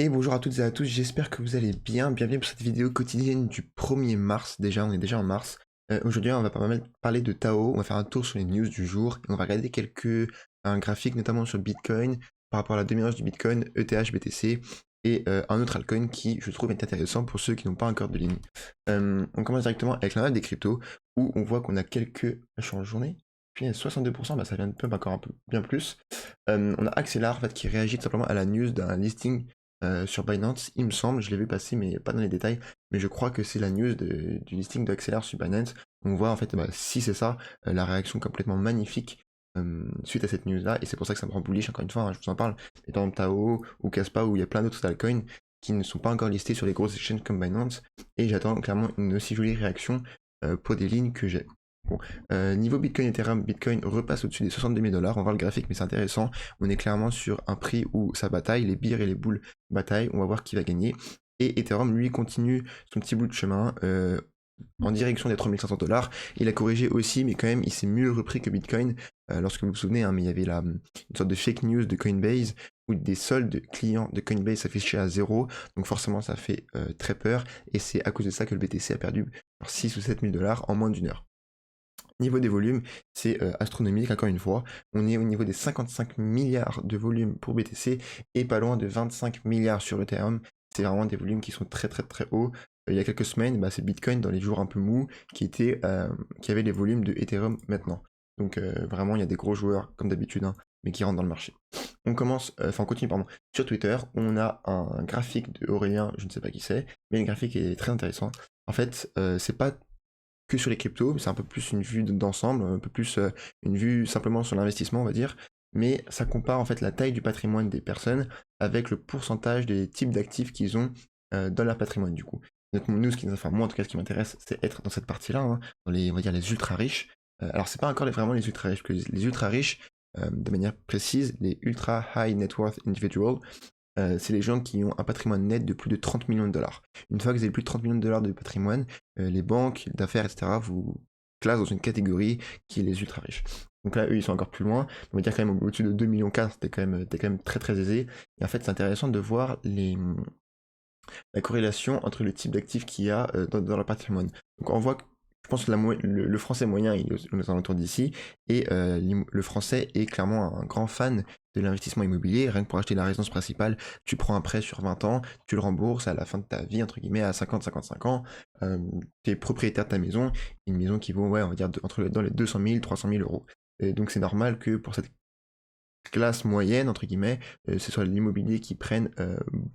Et bonjour à toutes et à tous, j'espère que vous allez bien. Bienvenue pour cette vidéo quotidienne du 1er mars. Déjà, on est déjà en mars. Aujourd'hui, on va pas mal parler de Tao. On va faire un tour sur les news du jour et on va regarder un graphique, notamment sur Bitcoin, par rapport à la demi-heure du Bitcoin, ETH, BTC et un autre altcoin qui, je trouve, est intéressant pour ceux qui n'ont pas encore de ligne. On commence directement avec la note des cryptos où on voit qu'on a quelques échanges journée. Puis 62%, bah, ça vient de pump encore un peu bien plus. On a Axelar en fait, qui réagit tout simplement à la news d'un listing sur Binance, il me semble, je l'ai vu passer, mais pas dans les détails, mais je crois que c'est la news du listing de Axelar sur Binance. On voit en fait, bah, si c'est ça, la réaction complètement magnifique suite à cette news-là, et c'est pour ça que ça me rend bullish, encore une fois, hein, je vous en parle, et par exemple Tao ou Kaspa, où il y a plein d'autres altcoins qui ne sont pas encore listés sur les grosses exchanges comme Binance, et j'attends clairement une aussi jolie réaction pour des lignes que j'ai. Bon. Niveau Bitcoin Ethereum, Bitcoin repasse au-dessus des 62 000 $. On voit le graphique, mais c'est intéressant. On est clairement sur un prix où ça bataille, les bears et les bulls bataillent. On va voir qui va gagner. Et Ethereum, lui, continue son petit bout de chemin en direction des 3500 $. Il a corrigé aussi, mais quand même, il s'est mieux repris que Bitcoin. Lorsque vous vous souvenez, hein, mais il y avait une sorte de fake news de Coinbase où des soldes clients de Coinbase s'affichaient à zéro. Donc forcément, ça fait très peur. Et c'est à cause de ça que le BTC a perdu 6 ou 7 000 $ en moins d'une heure. Niveau des volumes, c'est astronomique, encore une fois. On est au niveau des 55 milliards de volumes pour BTC et pas loin de 25 milliards sur Ethereum. C'est vraiment des volumes qui sont très très très hauts. Il y a quelques semaines, bah, c'est Bitcoin dans les jours un peu mous qui avait les volumes de Ethereum maintenant. Donc vraiment, il y a des gros joueurs, comme d'habitude, hein, mais qui rentrent dans le marché. On continue, pardon. Sur Twitter, on a un graphique de Aurélien, je ne sais pas qui c'est, mais le graphique est très intéressant. En fait, c'est pas que sur les cryptos, c'est un peu plus une vue d'ensemble, un peu plus une vue simplement sur l'investissement, on va dire, mais ça compare en fait la taille du patrimoine des personnes avec le pourcentage des types d'actifs qu'ils ont dans leur patrimoine du coup. Donc nous, enfin moi en tout cas, ce qui m'intéresse, c'est être dans cette partie-là, hein, dans les, on va dire les ultra riches. Alors c'est pas encore vraiment les ultra riches, parce que les ultra riches, de manière précise, les ultra high net worth individuals, c'est les gens qui ont un patrimoine net de plus de 30 millions de dollars. Une fois que vous avez plus de 30 millions de dollars de patrimoine, les banques d'affaires, etc., vous classent dans une catégorie qui est les ultra riches. Donc là, eux, ils sont encore plus loin. On va dire quand même au-dessus de 2,4 millions, t'es quand même très très aisé. Et en fait, c'est intéressant de voir la corrélation entre le type d'actifs qu'il y a dans leur patrimoine. Donc on voit que je pense que le français moyen il est aux alentours d'ici et le français est clairement un grand fan de l'investissement immobilier. Rien que pour acheter la résidence principale, tu prends un prêt sur 20 ans, tu le rembourses à la fin de ta vie, entre guillemets, à 50-55 ans. Tu es propriétaire de ta maison, une maison qui vaut, ouais, on va dire, dans les 200 000, 300 000 euros. Et donc c'est normal que pour cette classe moyenne, entre guillemets, ce soit l'immobilier qui prenne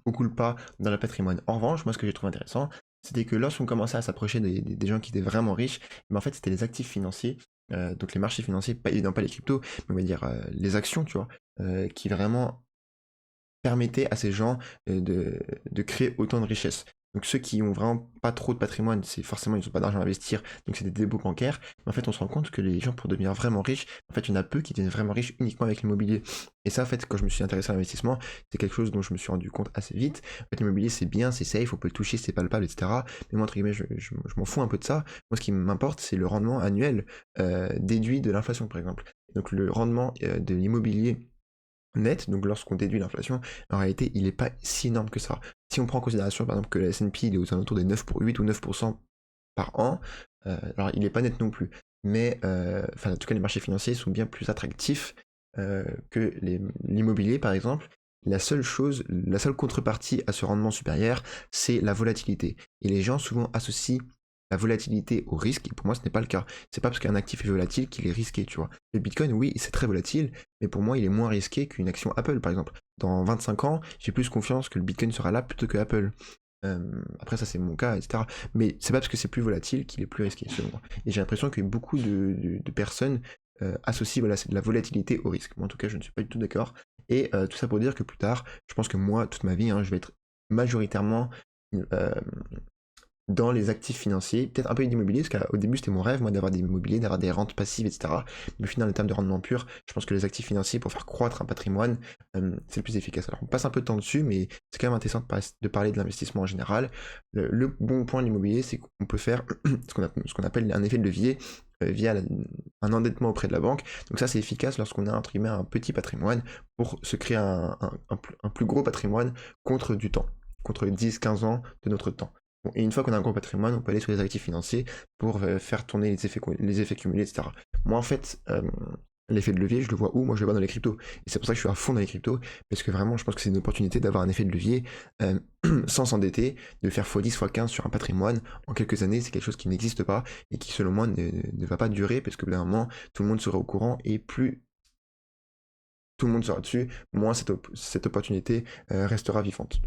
beaucoup le pas dans le patrimoine. En revanche, moi, ce que j'ai trouvé intéressant, c'était que lorsqu'on commençait à s'approcher des gens qui étaient vraiment riches, mais en fait, c'était les actifs financiers, donc les marchés financiers, pas, évidemment pas les cryptos, mais on va dire les actions, tu vois, qui vraiment permettaient à ces gens de créer autant de richesses. Donc ceux qui ont vraiment pas trop de patrimoine, c'est forcément ils n'ont pas d'argent à investir, donc c'est des dépôts bancaires. Mais en fait, on se rend compte que les gens pour devenir vraiment riches, en fait, il y en a peu qui deviennent vraiment riches uniquement avec l'immobilier. Et ça, en fait, quand je me suis intéressé à l'investissement, c'est quelque chose dont je me suis rendu compte assez vite. En fait, l'immobilier, c'est bien, c'est safe, on peut le toucher, c'est palpable, etc. Mais moi, entre guillemets, je m'en fous un peu de ça. Moi, ce qui m'importe, c'est le rendement annuel déduit de l'inflation, par exemple. Donc le rendement de l'immobilier net, donc lorsqu'on déduit l'inflation, en réalité, il n'est pas si énorme que ça. Si on prend en considération, par exemple, que le S&P il est aux alentours des 8 ou 9% par an, alors il n'est pas net non plus, mais enfin, en tout cas, les marchés financiers sont bien plus attractifs que l'immobilier, par exemple. La seule contrepartie à ce rendement supérieur, c'est la volatilité. Et les gens souvent associent la volatilité au risque, et pour moi ce n'est pas le cas. C'est pas parce qu'un actif est volatile qu'il est risqué, tu vois. Le Bitcoin, oui, c'est très volatile, mais pour moi il est moins risqué qu'une action Apple, par exemple. Dans 25 ans, j'ai plus confiance que le Bitcoin sera là plutôt que Apple. Après ça c'est mon cas, etc. Mais c'est pas parce que c'est plus volatile qu'il est plus risqué, selon moi. Et j'ai l'impression que beaucoup de personnes associent voilà, c'est de la volatilité au risque. Moi en tout cas je ne suis pas du tout d'accord. Et tout ça pour dire que plus tard, je pense que moi, toute ma vie, hein, je vais être majoritairement euh, dans les actifs financiers, peut-être un peu d'immobilier, parce qu'au début c'était mon rêve, moi, d'avoir des immobiliers, d'avoir des rentes passives, etc. Mais au final, en termes de rendement pur, je pense que les actifs financiers, pour faire croître un patrimoine, c'est le plus efficace. Alors on passe un peu de temps dessus, mais c'est quand même intéressant de parler de l'investissement en général. Le bon point de l'immobilier, c'est qu'on peut faire ce qu'on appelle un effet de levier via un endettement auprès de la banque. Donc ça, c'est efficace lorsqu'on a entre guillemets un petit patrimoine pour se créer un plus gros patrimoine contre du temps, contre les 10-15 ans de notre temps. Bon, et une fois qu'on a un gros patrimoine, on peut aller sur les actifs financiers pour faire tourner les effets cumulés, etc. Moi, en fait, l'effet de levier, je le vois où? Moi, je le vois dans les cryptos. Et c'est pour ça que je suis à fond dans les cryptos, parce que vraiment, je pense que c'est une opportunité d'avoir un effet de levier euh, sans s'endetter, de faire x10, x15 sur un patrimoine en quelques années. C'est quelque chose qui n'existe pas et qui, selon moi, ne va pas durer, parce que d'un moment, tout le monde sera au courant et plus tout le monde sera dessus, moins cette opportunité restera vivante.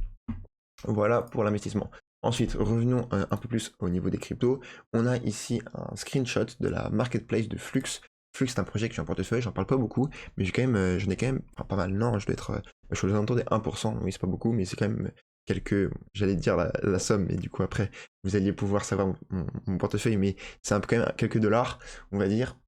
Voilà pour l'investissement. Ensuite, revenons un peu plus au niveau des cryptos. On a ici un screenshot de la marketplace de Flux. Flux, c'est un projet que j'ai en portefeuille, j'en parle pas beaucoup, mais j'en ai quand même pas mal. Non, je dois être, je suis aux alentours des 1%, oui, c'est pas beaucoup, mais c'est quand même quelques, j'allais dire la somme, mais du coup après, vous alliez pouvoir savoir mon portefeuille, mais c'est quand même quelques dollars, on va dire.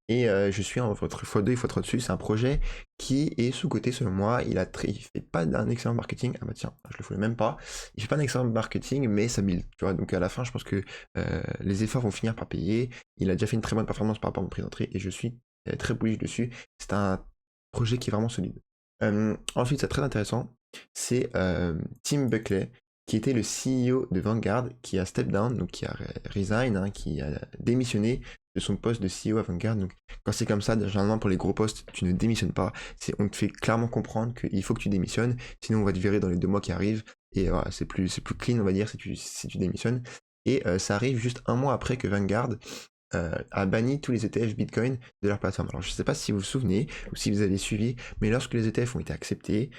Et je suis en votre x2 et x3 dessus. C'est un projet qui est sous-coté selon moi. Il fait pas d'un excellent marketing. Ah bah tiens, je le voulais même pas. Il fait pas d'un excellent marketing, mais ça build. Tu vois, donc à la fin, je pense que les efforts vont finir par payer. Il a déjà fait une très bonne performance par rapport à mon prix d'entrée et je suis très bullish dessus. C'est un projet qui est vraiment solide. Ensuite, c'est très intéressant. C'est Tim Buckley, qui était le CEO de Vanguard, qui a step down, donc qui a resign, hein, qui a démissionné de son poste de CEO à Vanguard. Donc quand c'est comme ça, généralement pour les gros postes, tu ne démissionnes pas. On te fait clairement comprendre qu'il faut que tu démissionnes, sinon on va te virer dans les 2 mois qui arrivent. Et voilà, c'est plus clean, on va dire, si tu démissionnes. Et ça arrive juste un mois après que Vanguard a banni tous les ETF Bitcoin de leur plateforme. Alors je ne sais pas si vous vous souvenez ou si vous avez suivi, mais lorsque les ETF ont été acceptés,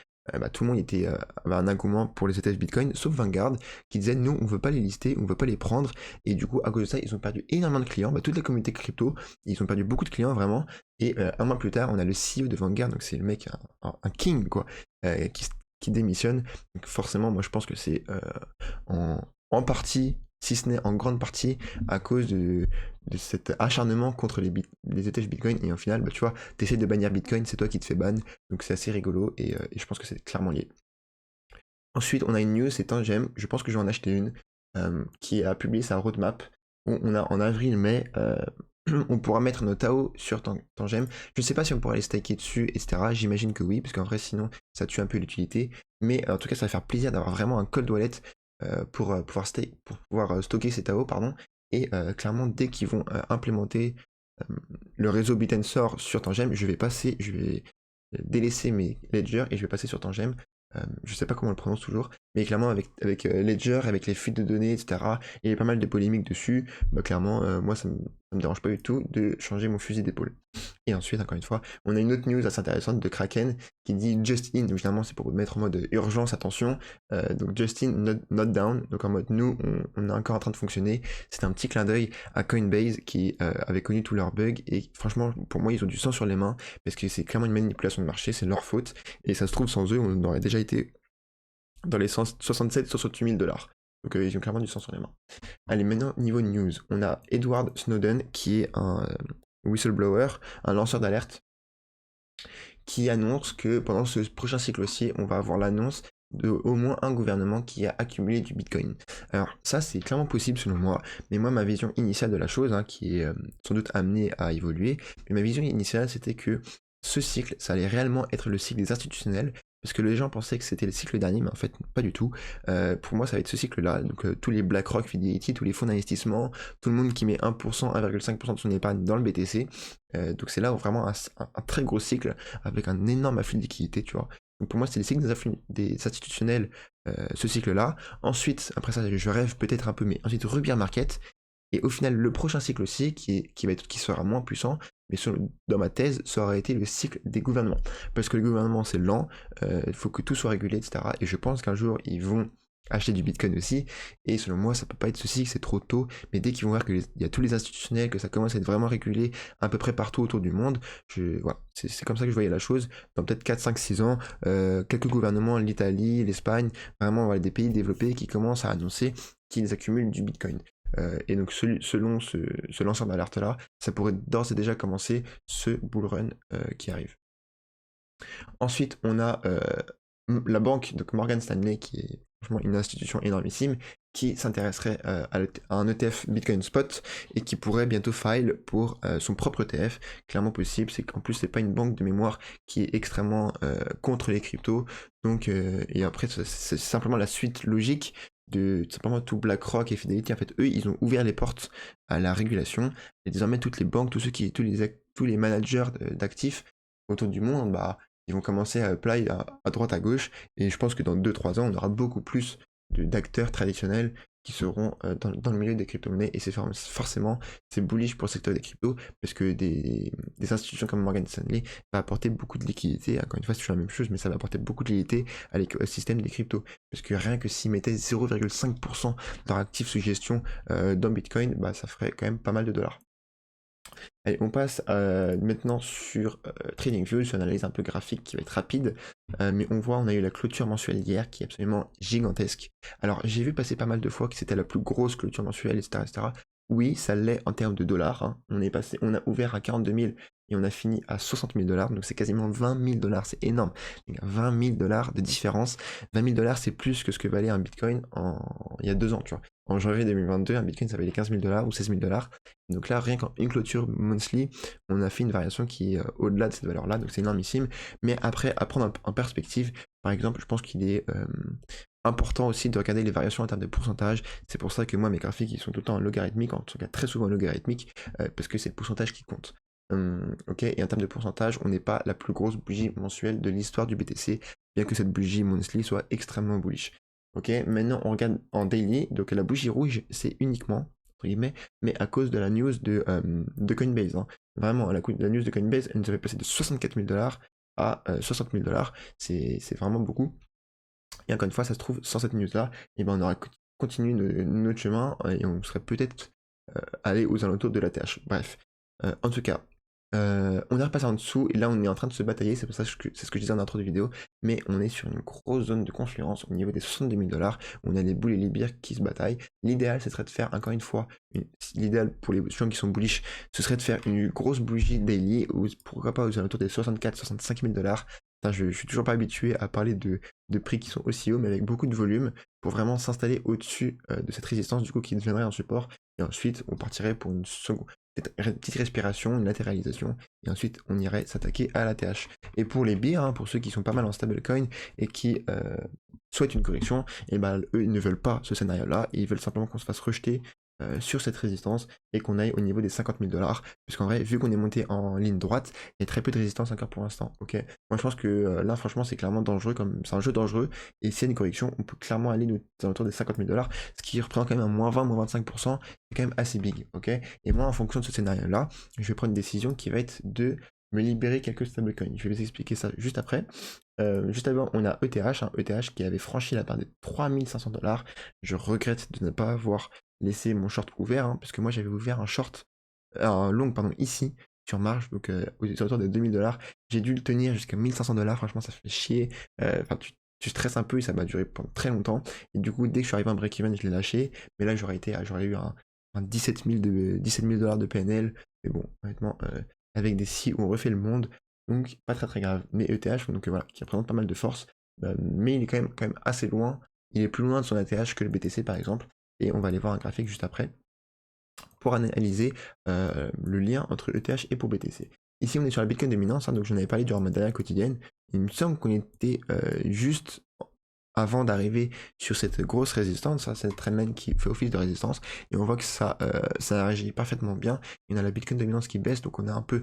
tout le monde avait un engouement pour les ETF Bitcoin, sauf Vanguard, qui disait nous on veut pas les lister, on veut pas les prendre, et du coup à cause de ça ils ont perdu énormément de clients, toute la communauté crypto, ils ont perdu beaucoup de clients vraiment, et un mois plus tard on a le CEO de Vanguard, donc c'est le mec, un king quoi, qui démissionne, donc forcément moi je pense que c'est en partie, si ce n'est en grande partie, à cause de cet acharnement contre les ETF Bitcoin, et au final, tu vois, t'essaies de bannir Bitcoin, c'est toi qui te fais ban, donc c'est assez rigolo, et je pense que c'est clairement lié. Ensuite, on a une news, c'est Tangem, je pense que je vais en acheter une, qui a publié sa roadmap, où on a en avril-mai, on pourra mettre nos Tao sur Tangem. Je ne sais pas si on pourra les staker dessus, etc. J'imagine que oui, parce qu'en vrai, sinon, ça tue un peu l'utilité. Mais en tout cas, ça va faire plaisir d'avoir vraiment un cold wallet pour pouvoir stocker ces Tao, pardon. Et clairement, dès qu'ils vont implémenter le réseau Bitensor sur Tangem, je vais délaisser mes ledgers et je vais passer sur Tangem. Je sais pas comment on le prononce toujours, mais clairement avec Ledger, avec les fuites de données, etc., il y a pas mal de polémiques dessus, clairement, moi ça me dérange pas du tout de changer mon fusil d'épaule. Et ensuite, encore une fois, on a une autre news assez intéressante de Kraken qui dit Just In, évidemment c'est pour mettre en mode urgence, attention, donc Just In, not down, donc en mode nous, on est encore en train de fonctionner. C'est un petit clin d'œil à Coinbase qui avait connu tous leurs bugs, et franchement, pour moi, ils ont du sang sur les mains, parce que c'est clairement une manipulation de marché, c'est leur faute, et ça se trouve, sans eux, on aurait déjà été dans les 67-68 000 dollars. Donc ils ont clairement du sang sur les mains. Allez, maintenant, niveau news, on a Edward Snowden, qui est un whistleblower, un lanceur d'alerte, qui annonce que pendant ce prochain cycle aussi, on va avoir l'annonce de au moins un gouvernement qui a accumulé du Bitcoin. Alors ça, c'est clairement possible selon moi, mais moi, ma vision initiale de la chose, hein, qui est sans doute amenée à évoluer, mais ma vision initiale, c'était que ce cycle, ça allait réellement être le cycle des institutionnels, parce que les gens pensaient que c'était le cycle dernier, mais en fait, pas du tout. Pour moi, ça va être ce cycle-là, donc tous les BlackRock, Fidelity, tous les fonds d'investissement, tout le monde qui met 1%, 1,5% de son épargne dans le BTC, donc c'est là vraiment un très gros cycle, avec un énorme afflux de liquidité, tu vois. Donc pour moi, c'est le cycle des institutionnels, ce cycle-là. Ensuite, après ça, je rêve peut-être un peu, mais ensuite, rebear market, et au final, le prochain cycle aussi, qui sera moins puissant, mais dans ma thèse, ça aurait été le cycle des gouvernements. Parce que le gouvernement, c'est lent, il faut que tout soit régulé, etc. Et je pense qu'un jour, ils vont acheter du Bitcoin aussi. Et selon moi, ça peut pas être ceci, que c'est trop tôt. Mais dès qu'ils vont voir qu'il y a tous les institutionnels, que ça commence à être vraiment régulé à peu près partout autour du monde, voilà, c'est comme ça que je voyais la chose. Dans peut-être 4, 5, 6 ans, quelques gouvernements, l'Italie, l'Espagne, vraiment voilà, des pays développés qui commencent à annoncer qu'ils accumulent du Bitcoin. Et donc selon ce lanceur d'alerte-là, ça pourrait d'ores et déjà commencer ce bull run qui arrive. Ensuite, on a la banque, donc Morgan Stanley, qui est franchement une institution énormissime, qui s'intéresserait à un ETF Bitcoin Spot et qui pourrait bientôt file pour son propre ETF. Clairement possible, c'est qu'en plus c'est pas une banque de mémoire qui est extrêmement contre les cryptos. Donc et après c'est simplement la suite logique de simplement tout BlackRock et Fidelity. En fait, eux, ils ont ouvert les portes à la régulation et désormais toutes les banques, tous les managers d'actifs autour du monde, bah ils vont commencer à apply à droite à gauche, et je pense que dans 2-3 ans, on aura beaucoup plus d'acteurs traditionnels qui seront dans le milieu des crypto-monnaies, et c'est forcément, c'est bullish pour le secteur des cryptos, parce que des institutions comme Morgan Stanley va apporter beaucoup de liquidité, encore une fois c'est toujours la même chose, mais ça va apporter beaucoup de liquidité à l'écosystème des cryptos, parce que rien que s'ils mettaient 0,5% de leur actif sous gestion dans Bitcoin, bah ça ferait quand même pas mal de dollars. Allez, on passe maintenant sur TradingView, sur une analyse un peu graphique qui va être rapide, mais on voit, on a eu la clôture mensuelle hier qui est absolument gigantesque. Alors j'ai vu passer pas mal de fois que c'était la plus grosse clôture mensuelle, etc., etc. Oui, ça l'est en termes de dollars, hein. On a ouvert à 42 000 et on a fini à 60 000 dollars, donc c'est quasiment 20 000 dollars, c'est énorme. Il y a 20 000 dollars de différence. 20 000 dollars, c'est plus que ce que valait un Bitcoin il y a 2 ans, tu vois. En janvier 2022, un Bitcoin, ça valait 15 000 dollars ou 16 000 dollars. Donc là, rien qu'en une clôture monthly, on a fait une variation qui est au-delà de cette valeur-là, donc c'est énormissime. Mais après, à prendre en perspective, par exemple, je pense qu'il est important aussi de regarder les variations en termes de pourcentage. C'est pour ça que moi, mes graphiques, ils sont tout le temps en logarithmique, en tout cas très souvent en logarithmique, parce que c'est le pourcentage qui compte. Ok, et en termes de pourcentage, on n'est pas la plus grosse bougie mensuelle de l'histoire du BTC, bien que cette bougie monthly soit extrêmement bullish. Ok, maintenant on regarde en daily, donc la bougie rouge, c'est uniquement, entre guillemets, mais à cause de la news de Coinbase, hein. Vraiment, la news de Coinbase, elle nous avait passé de 64 000 dollars à 60 000 dollars, c'est vraiment beaucoup. Et encore une fois, ça se trouve, sans cette news-là, et ben on aurait continué notre chemin et on serait peut-être allé aux alentours de la TH. Bref, en tout cas, on est repassé en dessous et là on est en train de se batailler, c'est pour ça que c'est ce que je disais en intro de vidéo, mais on est sur une grosse zone de confluence au niveau des 62 000 dollars, on a les boules et les bières qui se bataillent. L'idéal, ce serait de faire, encore une fois, l'idéal pour les gens qui sont bullish, ce serait de faire une grosse bougie daily, ou pourquoi pas aux alentours des 64-65 000 dollars. Enfin, je suis toujours pas habitué à parler de prix qui sont aussi hauts, mais avec beaucoup de volume, pour vraiment s'installer au-dessus de cette résistance, du coup, qui deviendrait un support, et ensuite on partirait pour une petite respiration, une latéralisation, et ensuite on irait s'attaquer à la TH. Et pour les birs, hein, pour ceux qui sont pas mal en stablecoin et qui souhaitent une correction, et ben eux ils ne veulent pas ce scénario-là, ils veulent simplement qu'on se fasse rejeter sur cette résistance et qu'on aille au niveau des 50 000 dollars, puisqu'en vrai, vu qu'on est monté en ligne droite, il y a très peu de résistance encore pour l'instant. Ok, moi je pense que là, franchement, c'est clairement dangereux, comme c'est un jeu dangereux, et s'il y a une correction, on peut clairement aller aux alentours des 50 000 dollars, ce qui représente quand même un moins 20, moins 25%, c'est quand même assez big. Ok, et moi, en fonction de ce scénario-là, je vais prendre une décision qui va être de me libérer quelques stablecoins. Je vais vous expliquer ça juste après. Juste avant, on a ETH, ETH qui avait franchi la barre des 3500 dollars. Je regrette de ne pas avoir laissé mon short ouvert, hein, parce que moi j'avais ouvert un long, pardon, ici, sur marge, donc aux alentours de 2000 dollars. J'ai dû le tenir jusqu'à 1500 dollars, franchement ça fait chier. Enfin, tu stresses un peu et ça m'a duré pendant très longtemps. Et du coup, dès que je suis arrivé à un break-even, je l'ai lâché. Mais là, j'aurais eu un 17 000 dollars de PNL. Mais bon, honnêtement, avec des si où on refait le monde, donc pas très très grave. Mais ETH, donc voilà, qui représente pas mal de force, mais il est quand même assez loin. Il est plus loin de son ATH que le BTC par exemple, et on va aller voir un graphique juste après pour analyser le lien entre ETH et pour BTC. Ici on est sur la Bitcoin dominance, hein, donc j'en avais parlé durant ma dernière quotidienne. Il me semble qu'on était juste avant d'arriver sur cette grosse résistance, hein, cette trendline qui fait office de résistance, et on voit que ça réagit parfaitement bien. Il y en a la Bitcoin dominance qui baisse, donc on a un peu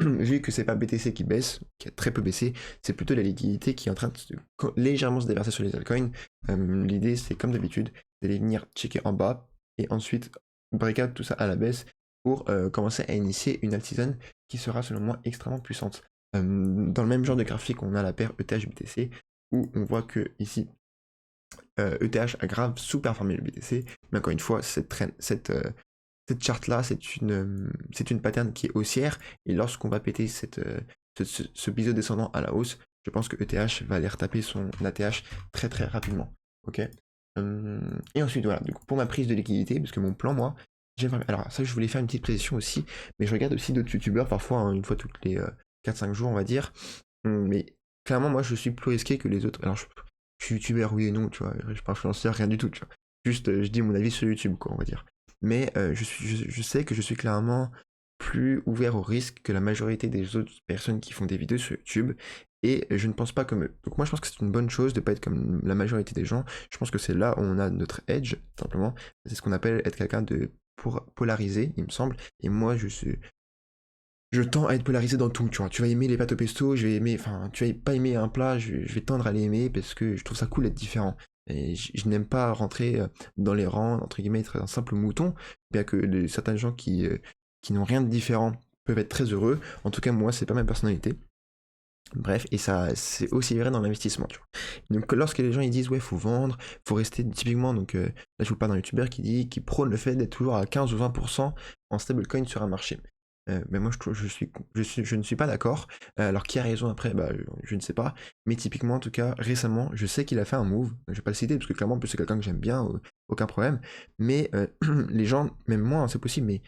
vu que c'est pas BTC qui baisse, qui a très peu baissé, c'est plutôt la liquidité qui est en train de légèrement se déverser sur les altcoins. L'idée, c'est comme d'habitude, d'aller venir checker en bas et ensuite break out tout ça à la baisse pour commencer à initier une alt season qui sera selon moi extrêmement puissante. Dans le même genre de graphique, on a la paire ETH-BTC où on voit que ici ETH a grave sous-performé le BTC, mais encore une fois, cette charte-là, c'est une pattern qui est haussière, et lorsqu'on va péter ce biseau descendant à la hausse, je pense que ETH va aller retaper son ATH très très rapidement. Ok. Et ensuite, voilà, du coup, pour ma prise de liquidité, parce que mon plan, moi, alors ça, je voulais faire une petite précision aussi, mais je regarde aussi d'autres youtubeurs, parfois, hein, une fois toutes les 4-5 jours, on va dire. Mais clairement, moi, je suis plus risqué que les autres. Alors, je suis youtubeur, oui et non, tu vois, je suis pas influenceur, rien du tout, tu vois. Juste, je dis mon avis sur YouTube, quoi, on va dire. Mais je sais que je suis clairement plus ouvert au risque que la majorité des autres personnes qui font des vidéos sur YouTube. Et je ne pense pas comme eux. Donc moi je pense que c'est une bonne chose de ne pas être comme la majorité des gens. Je pense que c'est là où on a notre edge, simplement. C'est ce qu'on appelle être quelqu'un de polarisé, il me semble. Et moi je tends à être polarisé dans tout, tu vois. Tu vas aimer les pâtes au pesto, je vais aimer, enfin, tu vas pas aimer un plat, je vais tendre à l'aimer parce que je trouve ça cool d'être différent. Et je n'aime pas rentrer dans les rangs, entre guillemets, être un simple mouton, bien que certains gens qui n'ont rien de différent peuvent être très heureux. En tout cas, moi, c'est pas ma personnalité. Bref, et ça, c'est aussi vrai dans l'investissement, tu vois. Donc, lorsque les gens ils disent, ouais, faut vendre, faut rester typiquement, donc là, je vous parle d'un youtubeur qui prône le fait d'être toujours à 15 ou 20% en stablecoin sur un marché. Mais moi, je ne suis pas d'accord. Alors, qui a raison après, bah, je ne sais pas. Mais typiquement, en tout cas, récemment, je sais qu'il a fait un move. Je vais pas le citer parce que clairement, en plus, c'est quelqu'un que j'aime bien, aucun problème. Mais les gens, même moi, hein, c'est possible, mais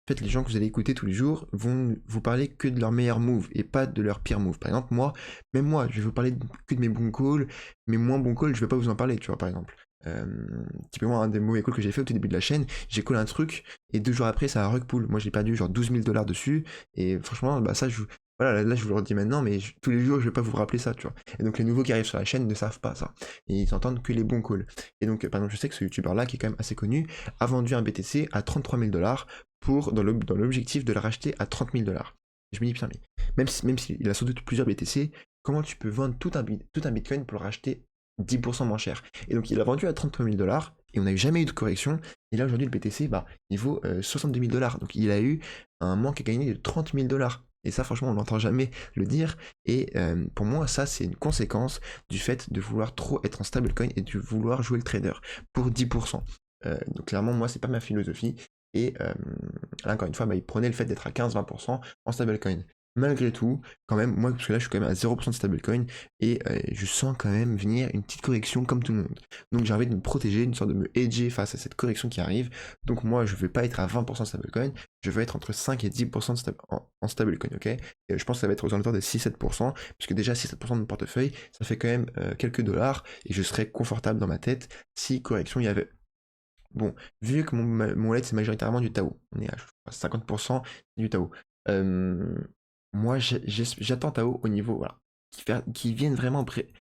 en fait, les gens que vous allez écouter tous les jours vont vous parler que de leurs meilleurs moves et pas de leurs pires moves. Par exemple, même moi, je vais vous parler que de mes bons calls, mes moins bons calls, je vais pas vous en parler, tu vois, par exemple. Euh, Typiquement, un des mauvais calls que j'ai fait au tout début de la chaîne, j'ai callé un truc et 2 jours après, ça a rug pull. Moi, j'ai perdu genre 12 000 $ dessus et franchement, bah ça, voilà, là, je vous le redis maintenant, mais tous les jours, je vais pas vous rappeler ça, tu vois. Et donc, les nouveaux qui arrivent sur la chaîne ne savent pas ça. Et ils entendent que les bons calls. Et donc, par exemple, je sais que ce youtubeur-là, qui est quand même assez connu, a vendu un BTC à 33 000 $ dans l'objectif de le racheter à 30 000 $. Je me dis, putain, mais même s'il a sans doute plusieurs BTC, comment tu peux vendre tout un Bitcoin pour le racheter 10% moins cher? Et donc, il a vendu à 33 000 $ et on n'a jamais eu de correction. Et là, aujourd'hui, le BTC, bah, il vaut 62 000 $. Donc, il a eu un manque à gagner de 30 000 $. Et ça, franchement, on n'entend jamais le dire. Et pour moi, ça, c'est une conséquence du fait de vouloir trop être en stablecoin et de vouloir jouer le trader pour 10%. Donc clairement, moi, c'est pas ma philosophie. Et là, encore une fois, bah, il prenait le fait d'être à 15-20% en stablecoin. Malgré tout, quand même, moi, parce que là, je suis quand même à 0% de stablecoin, et je sens quand même venir une petite correction comme tout le monde. Donc j'ai envie de me protéger, une sorte de me hedger face à cette correction qui arrive. Donc moi, je ne veux pas être à 20% de stablecoin, je veux être entre 5 et 10% en stablecoin, ok? Et je pense que ça va être aux alentours de 6-7%, puisque déjà 6-7% de mon portefeuille, ça fait quand même quelques dollars, et je serais confortable dans ma tête si correction il y avait. Bon, vu que mon wallet c'est majoritairement du Tao, on est à 50% du Tao. Euh, Moi j'attends Tao au niveau, voilà, qui viennent vraiment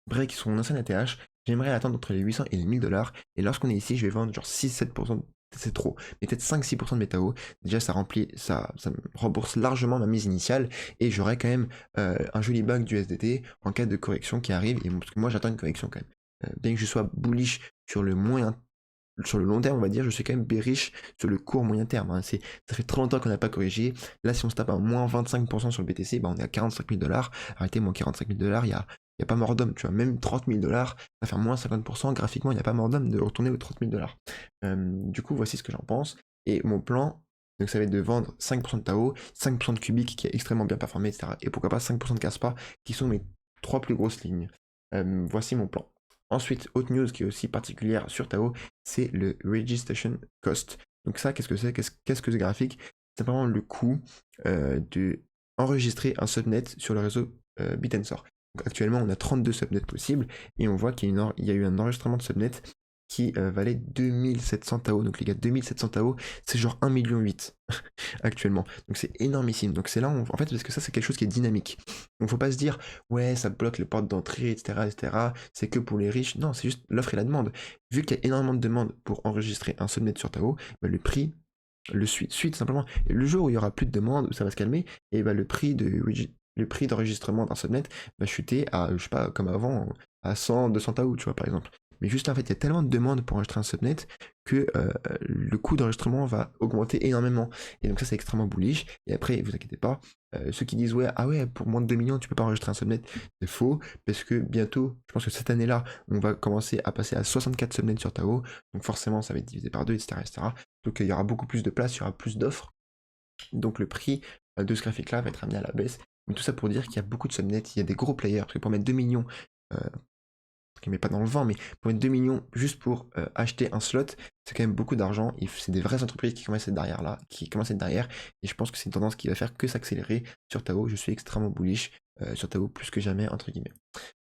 break son ancien ATH. J'aimerais attendre entre les 800 et les 1000 $. Et lorsqu'on est ici, je vais vendre genre 6-7%, c'est trop, mais peut-être 5-6% de mes Tao. Déjà ça me rembourse largement ma mise initiale et j'aurai quand même un joli bug du SDT en cas de correction qui arrive. Et parce que moi j'attends une correction quand même. Bien que je sois bullish sur le long terme, on va dire, je suis quand même bearish sur le court moyen terme. Hein. Ça fait trop longtemps qu'on n'a pas corrigé. Là, si on se tape à moins 25% sur le BTC, bah, on est à 45 000 $. Arrêtez, moins 45 000 $, il y a pas mort d'homme, tu vois. Même 30 000 $, ça va faire moins 50%. Graphiquement, il n'y a pas mort d'homme de retourner aux 30 000 $. Du coup, voici ce que j'en pense. Et mon plan, donc ça va être de vendre 5% de Tao, 5% de Cubic qui a extrêmement bien performé, etc. Et pourquoi pas 5% de Caspa, qui sont mes 3 plus grosses lignes. Voici mon plan. Ensuite, autre news qui est aussi particulière sur Tao, c'est le registration cost. Donc ça, qu'est-ce que c'est? Qu'est-ce que ce graphique? C'est simplement le coût de enregistrer un subnet sur le réseau Bitensor. Donc actuellement, on a 32 subnets possibles et on voit qu'il y a eu un enregistrement de subnet qui valait 2700 Tao. Donc les gars, 2700 Tao, c'est genre 1,8 million actuellement. Donc c'est énormissime. Donc c'est là, en fait, parce que ça, c'est quelque chose qui est dynamique. Donc faut pas se dire, ouais, ça bloque les portes d'entrée, etc., etc. C'est que pour les riches. Non, c'est juste l'offre et la demande. Vu qu'il y a énormément de demandes pour enregistrer un subnet sur Tao, bah, le prix le suit simplement. Et le jour où il y aura plus de demandes, où ça va se calmer, et bah, le prix d'enregistrement d'un subnet va chuter à, je sais pas, comme avant, à 100, 200 Tao, tu vois, par exemple. mais juste là, en fait, il y a tellement de demandes pour enregistrer un subnet que le coût d'enregistrement va augmenter énormément. Et donc ça, c'est extrêmement bullish. Et après, vous inquiétez pas, ceux qui disent ouais, ah ouais, pour moins de 2 millions, tu peux pas enregistrer un subnet, c'est faux, parce que bientôt, je pense que cette année-là, on va commencer à passer à 64 subnets sur Tao, donc forcément, ça va être divisé par 2, etc., etc. Donc il y aura beaucoup plus de place, il y aura plus d'offres, donc le prix de ce graphique-là va être amené à la baisse. Donc tout ça pour dire qu'il y a beaucoup de subnets, il y a des gros players, parce que pour mettre 2 millions, qui met pas dans le vent, mais pour mettre 2 millions juste pour acheter un slot, c'est quand même beaucoup d'argent, et c'est des vraies entreprises qui commencent à être derrière là, qui commencent à être derrière, et je pense que c'est une tendance qui va faire que s'accélérer sur Tao. Je suis extrêmement bullish sur Tao plus que jamais, entre guillemets.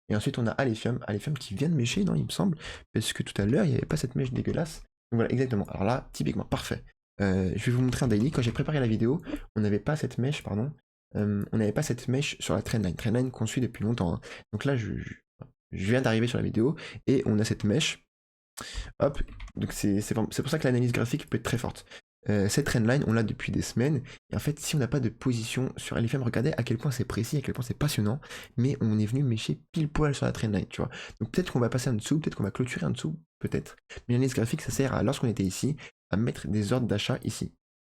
Et ensuite on a Alephium qui vient de mêcher, non, il me semble, parce que tout à l'heure il n'y avait pas cette mèche dégueulasse. Donc voilà, exactement. Alors là, typiquement, parfait. Je vais vous montrer un daily. Quand j'ai préparé la vidéo, on n'avait pas cette mèche, pardon. On n'avait pas cette mèche sur la trendline qu'on suit depuis longtemps, hein. Donc là, je viens d'arriver sur la vidéo et on a cette mèche. Hop, donc c'est pour ça que l'analyse graphique peut être très forte. Cette trendline, on l'a depuis des semaines. Et en fait, si on n'a pas de position sur LFM, regardez à quel point c'est précis, à quel point c'est passionnant. Mais on est venu mêcher pile poil sur la trendline, tu vois. Donc peut-être qu'on va passer en dessous, peut-être qu'on va clôturer en dessous, peut-être. Mais l'analyse graphique, ça sert à, lorsqu'on était ici, à mettre des ordres d'achat ici.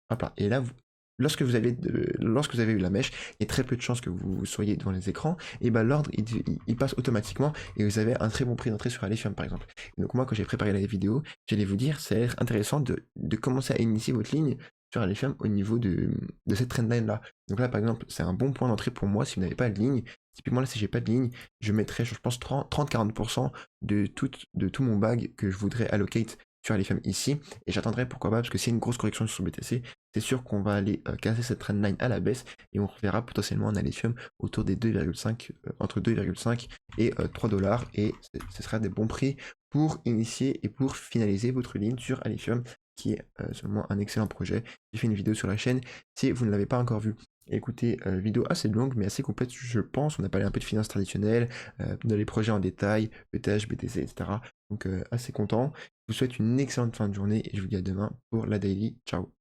Hop là. Et là, lorsque vous avez eu la mèche, il y a très peu de chances que vous soyez devant les écrans, et ben l'ordre il passe automatiquement et vous avez un très bon prix d'entrée sur Alephium par exemple. Et donc moi quand j'ai préparé la vidéo, j'allais vous dire ça va être intéressant de commencer à initier votre ligne sur Alephium au niveau de cette trendline là. Donc là par exemple c'est un bon point d'entrée pour moi si vous n'avez pas de ligne. Typiquement là si j'ai pas de ligne, je mettrais je pense 30-40% de tout mon bag que je voudrais allocate sur Alephium ici, et j'attendrai pourquoi pas, parce que s'il y a une grosse correction sur BTC, c'est sûr qu'on va aller casser cette trendline à la baisse, et on reverra potentiellement un Alephium autour des 2,5, entre 2,5 et 3 dollars, et ce sera des bons prix pour initier et pour finaliser votre ligne sur Alephium, qui est selon moi un excellent projet. J'ai fait une vidéo sur la chaîne, si vous ne l'avez pas encore vue. Écoutez, vidéo assez longue mais assez complète je pense, on a parlé un peu de finances traditionnelles, de les projets en détail, ETH, BTC, etc. Donc assez content. Je vous souhaite une excellente fin de journée et je vous dis à demain pour la daily. Ciao.